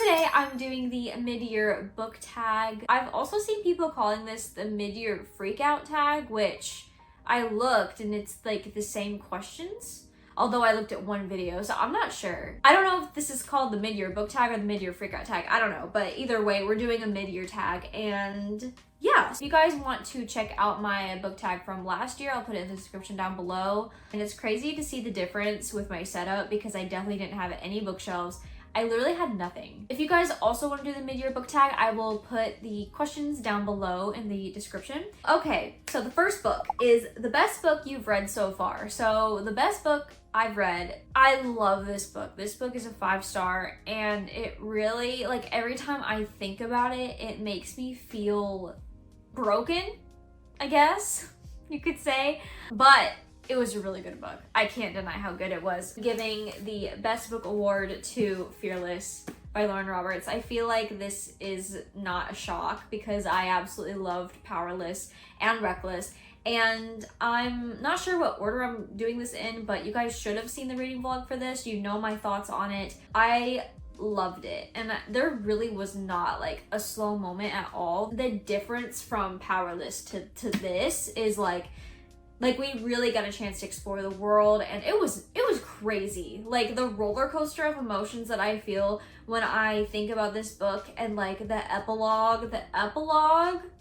today I'm doing the mid-year book tag. I've also seen people calling this the mid-year freakout tag, which I looked and it's like the same questions. Although I looked at one video, so I'm not sure. I don't know if this is called the mid-year book tag or the mid-year freakout tag. I don't know, but either way, we're doing a mid-year tag. And yeah, so if you guys want to check out my book tag from last year, I'll put it in the description down below. And it's crazy to see the difference with my setup because I definitely didn't have any bookshelves. I literally had nothing. If you guys also want to do the mid-year book tag, I will put the questions down below in the description. Okay, so the first book is the best book you've read so far. So the best book I've read, I love this book. This book is a 5-star and it really, like every time I think about it, it makes me feel broken, I guess you could say. But it was a really good book. I can't deny how good it was. Giving the Best Book Award to Fearless by Lauren Roberts. I feel like this is not a shock because I absolutely loved Powerless and Reckless. And I'm not sure what order I'm doing this in, but you guys should have seen the reading vlog for this. You know my thoughts on it. I loved it, and there really was not like a slow moment at all. The difference from Powerless to this is like we really got a chance to explore the world, and it was crazy. Like the roller coaster of emotions that I feel when I think about this book, and like the epilogue.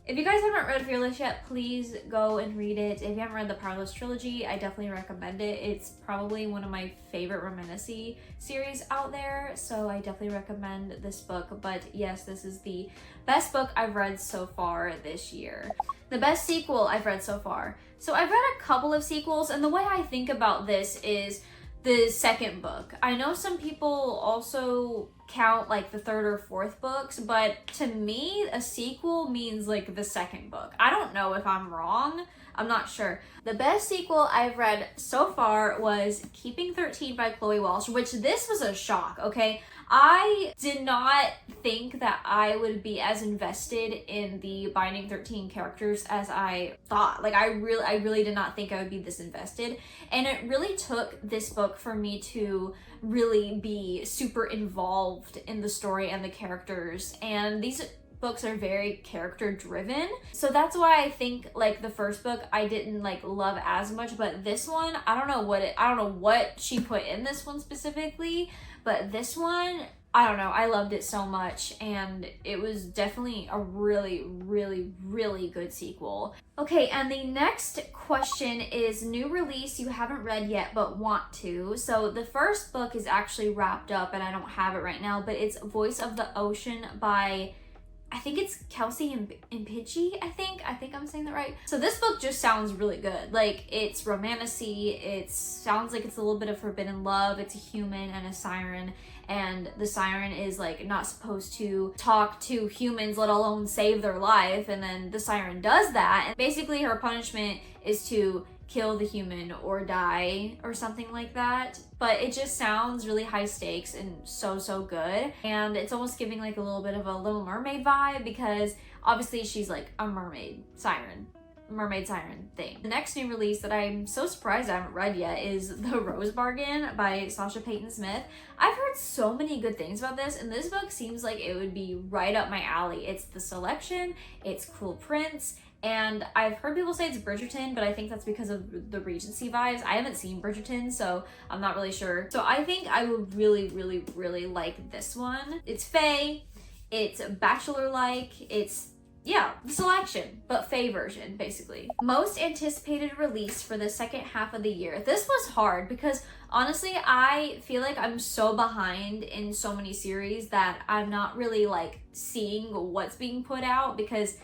If you guys haven't read Fearless yet, please go and read it. If you haven't read the Powerless trilogy, I definitely recommend it. It's probably one of my favorite romantasy series out there, so I definitely recommend this book. But yes, this is the best book I've read so far this year. The best sequel I've read so far. So I've read a couple of sequels, and the way I think about this is the second book. I know some people also count like the third or fourth books, but to me, a sequel means like the second book. I don't know if I'm wrong. I'm not sure. The best sequel I've read so far was Keeping 13 by Chloe Walsh, which this was a shock, okay? I did not think that I would be as invested in the Binding 13 characters as I thought. Like I really did not think I would be this invested. And it really took this book for me to really be super involved in the story and the characters. And these books are very character driven, so that's why I think like the first book I didn't like love as much, but this one I don't know what she put in this one specifically, but this one I don't know, I loved it so much, and it was definitely a really good sequel. Okay, and the next question is new release you haven't read yet but want to. So the first book is actually wrapped up and I don't have it right now, but it's Voice of the Ocean by, I think it's Kelsey and Pidgey, I think I'm saying that right. So this book just sounds really good. Like it's romantasy, it sounds like it's a little bit of forbidden love. It's a human and a siren, and the siren is like not supposed to talk to humans, let alone save their life, and then the siren does that, and basically her punishment is to kill the human or die or something like that. But it just sounds really high stakes and so good, and it's almost giving like a little bit of a Little Mermaid vibe because obviously she's like a mermaid siren thing. The next new release that I'm so surprised I haven't read yet is The Rose Bargain by Sasha Payton Smith. I've heard so many good things about this, and this book seems like it would be right up my alley. It's the selection, it's cool prints, and I've heard people say it's Bridgerton, but I think that's because of the Regency vibes. I haven't seen Bridgerton, so I'm not really sure. So I think I would really like this one. It's Faye, it's Bachelor-like, it's, yeah, the selection, but Faye version, basically. Most anticipated release for the second half of the year. This was hard because honestly, I feel like I'm so behind in so many series that I'm not really like seeing what's being put out because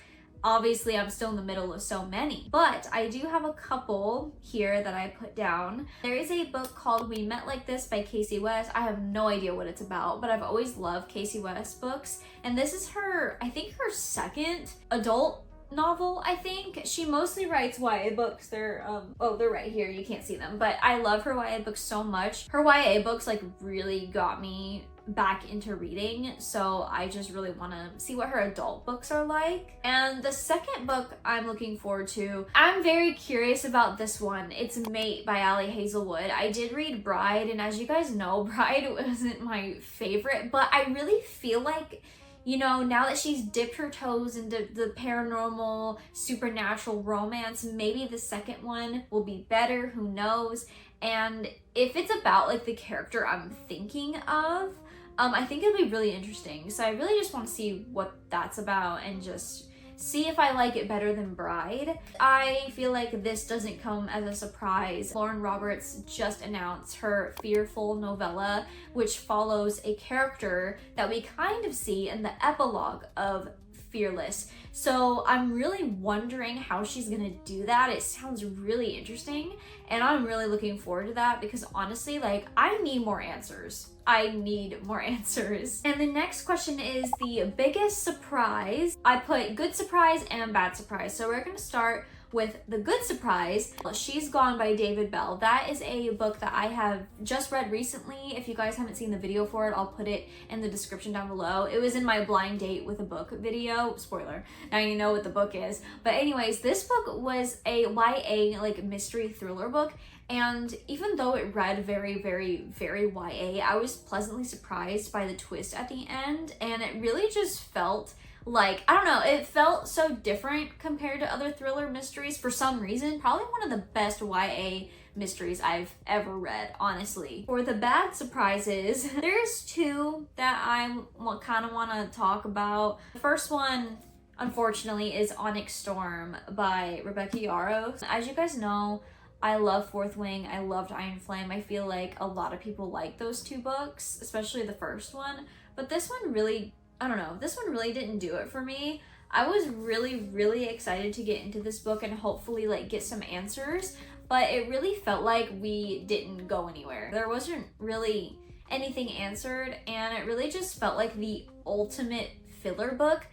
obviously I'm still in the middle of so many. But I do have a couple here that I put down. There is a book called We Met Like This by Casey West. I have no idea what it's about, but I've always loved Casey West books. And this is her, I think her second adult novel, I think. She mostly writes YA books. They're right here, you can't see them, but I love her YA books so much. Her YA books like really got me back into reading, so I just really want to see what her adult books are like. And the second book I'm looking forward to, I'm very curious about this one. It's Mate by Ali Hazelwood. I did read Bride, and as you guys know, Bride wasn't my favorite, but I really feel like, you know, now that she's dipped her toes into the paranormal, supernatural romance, maybe the second one will be better, who knows? And if it's about like the character I'm thinking of, I think it'll be really interesting. So I really just want to see what that's about and just see if I like it better than Bride. I feel like this doesn't come as a surprise. Lauren Roberts just announced her Fearful novella, which follows a character that we kind of see in the epilogue of Fearless. So I'm really wondering how she's gonna do that. It sounds really interesting, and I'm really looking forward to that because honestly, like, I need more answers. I need more answers. And the next question is the biggest surprise. I put good surprise and bad surprise. So we're gonna start with the good surprise. She's Gone by David Bell. That is a book that I have just read recently. If you guys haven't seen the video for it, I'll put it in the description down below. It was in my blind date with a book video. Spoiler, now you know what the book is. But anyways, this book was a YA like mystery thriller book. And even though it read very, very, very YA, I was pleasantly surprised by the twist at the end. And it really just felt like, I don't know, it felt so different compared to other thriller mysteries for some reason. Probably one of the best YA mysteries I've ever read, honestly. For the bad surprises, there's two that I kind of want to talk about. The first one, unfortunately, is Onyx Storm by Rebecca Yarros. As you guys know, I love Fourth Wing. I loved Iron Flame. I feel like a lot of people like those two books, especially the first one. But this one really, I don't know, this one really didn't do it for me. I was really, really excited to get into this book and hopefully like get some answers, but it really felt like we didn't go anywhere. There wasn't really anything answered, and it really just felt like the ultimate filler book.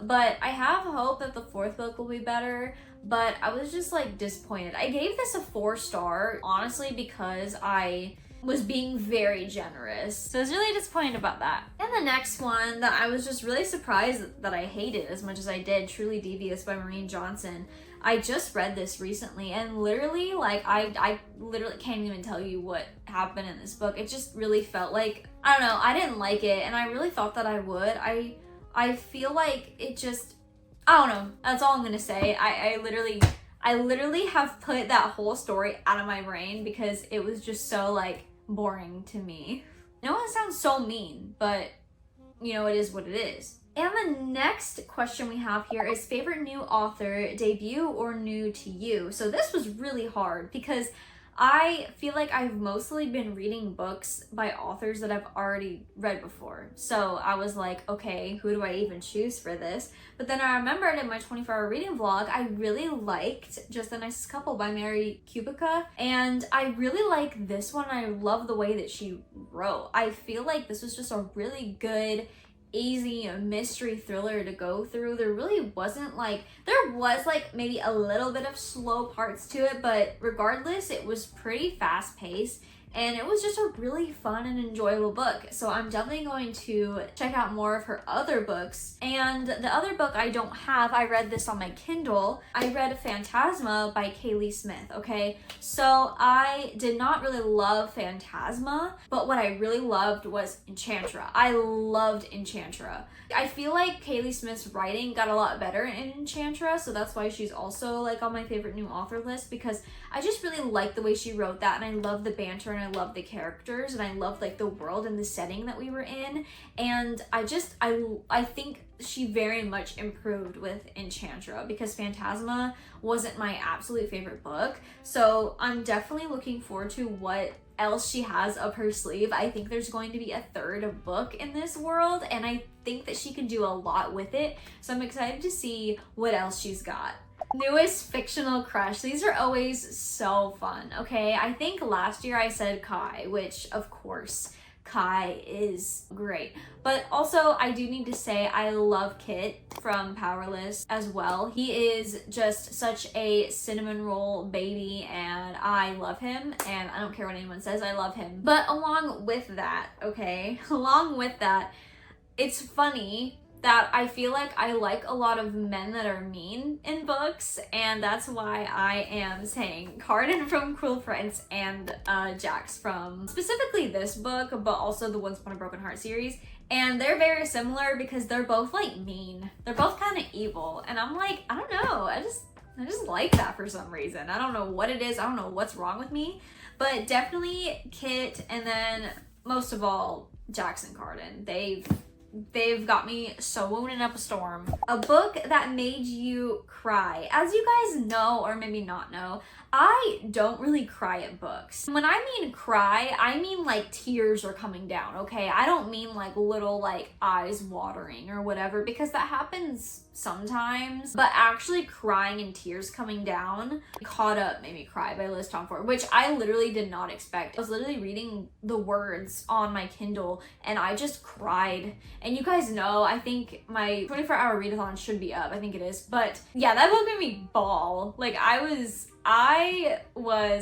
But I have hope that the fourth book will be better, but I was just like disappointed. I gave this a 4-star, honestly, because I was being very generous. So I was really disappointed about that. And the next one that I was just really surprised that I hated as much as I did, Truly Devious by Maureen Johnson. I just read this recently, and literally, like, I literally can't even tell you what happened in this book. It just really felt like, I don't know, I didn't like it, and I really thought that I would. I feel like it just, I don't know, that's all I'm gonna say. I literally have put that whole story out of my brain because it was just so like boring to me. I know it sounds so mean, but you know, it is what it is. And the next question we have here is favorite new author, debut or new to you? So this was really hard because I feel like I've mostly been reading books by authors that I've already read before. So I was like, okay, who do I even choose for this? But then I remembered in my 24-hour reading vlog, I really liked Just the Nicest Couple by Mary Kubica. And I really like this one. I love the way that she wrote. I feel like this was just a really good, easy mystery thriller to go through. There really wasn't like, there was like maybe a little bit of slow parts to it, but regardless, it was pretty fast paced and it was just a really fun and enjoyable book. So I'm definitely going to check out more of her other books. And the other book I don't have, I read this on my Kindle. I read Phantasma by Kaylee Smith, okay? So I did not really love Phantasma, but what I really loved was Enchantra. I loved Enchantra. I feel like Kaylee Smith's writing got a lot better in Enchantra, so that's why she's also like on my favorite new author list, because I just really liked the way she wrote that, and I love the banter, and I love the characters, and I love like the world and the setting that we were in, and I think she very much improved with Enchantra because Phantasma wasn't my absolute favorite book. So I'm definitely looking forward to what else she has up her sleeve. I think there's going to be a third book in this world, and I think that she can do a lot with it. So I'm excited to see what else she's got. Newest fictional crush. These are always so fun, okay? I think last year I said Kai, which of course, Kai is great. But also, I do need to say I love Kit from Powerless as well. He is just such a cinnamon roll baby, and I love him, and I don't care what anyone says, I love him. But along with that, okay, along with that, it's funny that I feel like I like a lot of men that are mean in books, and that's why I am saying Carden from Cruel Prince and Jax from specifically this book, but also the Once Upon a Broken Heart series. And they're very similar because they're both like mean. They're both kind of evil, and I'm like, I don't know, I just like that for some reason. I don't know what it is, I don't know what's wrong with me, but definitely Kit, and then most of all, Jax and Carden. They've got me sewing up a storm. A book that made you cry. As you guys know, or maybe not know, I don't really cry at books. When I mean cry, I mean like tears are coming down, okay? I don't mean like little like eyes watering or whatever, because that happens sometimes, but actually crying and tears coming down. Caught Up made me cry by Liz Tomford, which I literally did not expect. I was literally reading the words on my Kindle and I just cried. And you guys know, I think my 24-hour readathon should be up. I think it is. But yeah, that book made me bawl. Like I was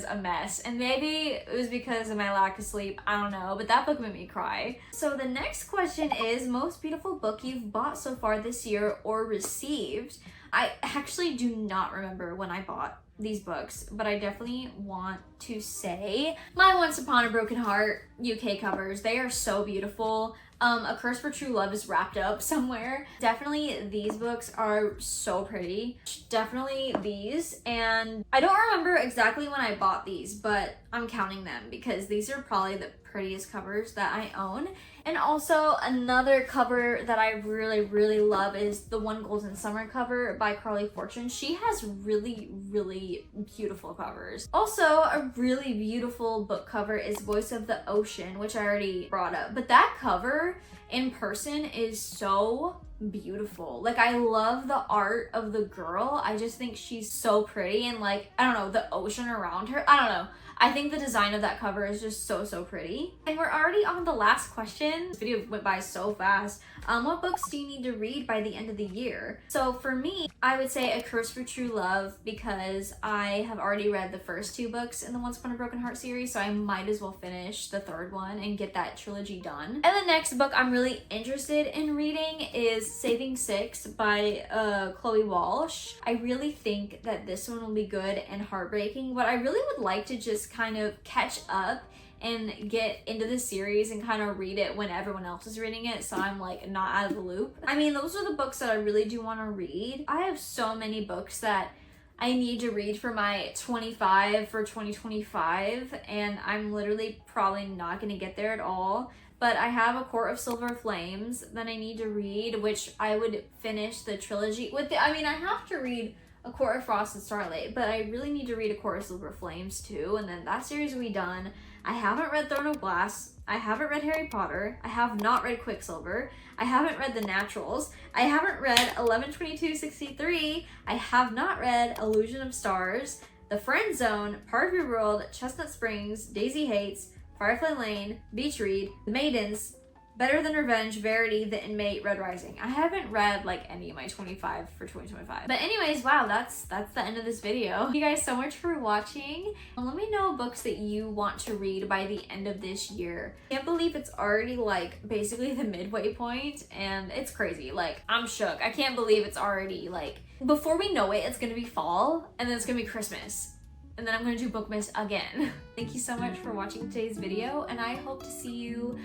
a mess, and maybe it was because of my lack of sleep, I don't know, but that book made me cry. So the next question is most beautiful book you've bought so far this year or received. I actually do not remember when I bought these books, but I definitely want to say my Once Upon a Broken Heart UK covers. They are so beautiful. A Curse for True Love is wrapped up somewhere. Definitely these books are so pretty. Definitely these. And I don't remember exactly when I bought these, but I'm counting them because these are probably the prettiest covers that I own. And also another cover that I really, really love is the One Golden Summer cover by Carley Fortune. She has really, really beautiful covers. Also, a really beautiful book cover is Voice of the Ocean, which I already brought up. But that cover in person is so beautiful. Like I love the art of the girl. I just think she's so pretty, and like, I don't know, the ocean around her. I don't know. I think the design of that cover is just so, so pretty. And we're already on the last question. This video went by so fast. What books do you need to read by the end of the year? So for me, I would say A Curse for True Love, because I have already read the first two books in the Once Upon a Broken Heart series, so I might as well finish the third one and get that trilogy done. And the next book I'm really interested in reading is Saving Six by Chloe Walsh. I really think that this one will be good and heartbreaking, but I really would like to just kind of catch up and get into the series and kind of read it when everyone else is reading it, so I'm like not out of the loop. I mean, those are the books that I really do want to read. I have so many books that I need to read for my 25 for 2025, and I'm literally probably not going to get there at all. But I have A Court of Silver Flames that I need to read, which I would finish the trilogy with. I mean, I have to read A Court of Frost and Starlight, but I really need to read A Court of Silver Flames too, and then that series will be done. I haven't read Throne of Glass. I haven't read Harry Potter. I have not read Quicksilver. I haven't read The Naturals. I haven't read 11/22/63. I have not read Illusion of Stars, The Friend Zone, Part of Your World, Chestnut Springs, Daisy Hates, Firefly Lane, Beach Read, The Maidens, Better Than Revenge, Verity, The Inmate, Red Rising. I haven't read like any of my 25 for 2025. But anyways, wow, that's the end of this video. Thank you guys so much for watching. Let me know books that you want to read by the end of this year. I can't believe it's already like basically the midway point, and it's crazy. Like, I'm shook. I can't believe it's already like, before we know it, it's gonna be fall, and then it's gonna be Christmas. And then I'm gonna do Bookmas again. Thank you so much for watching today's video, and I hope to see you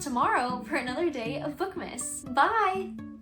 tomorrow for another day of Bookmas. Bye!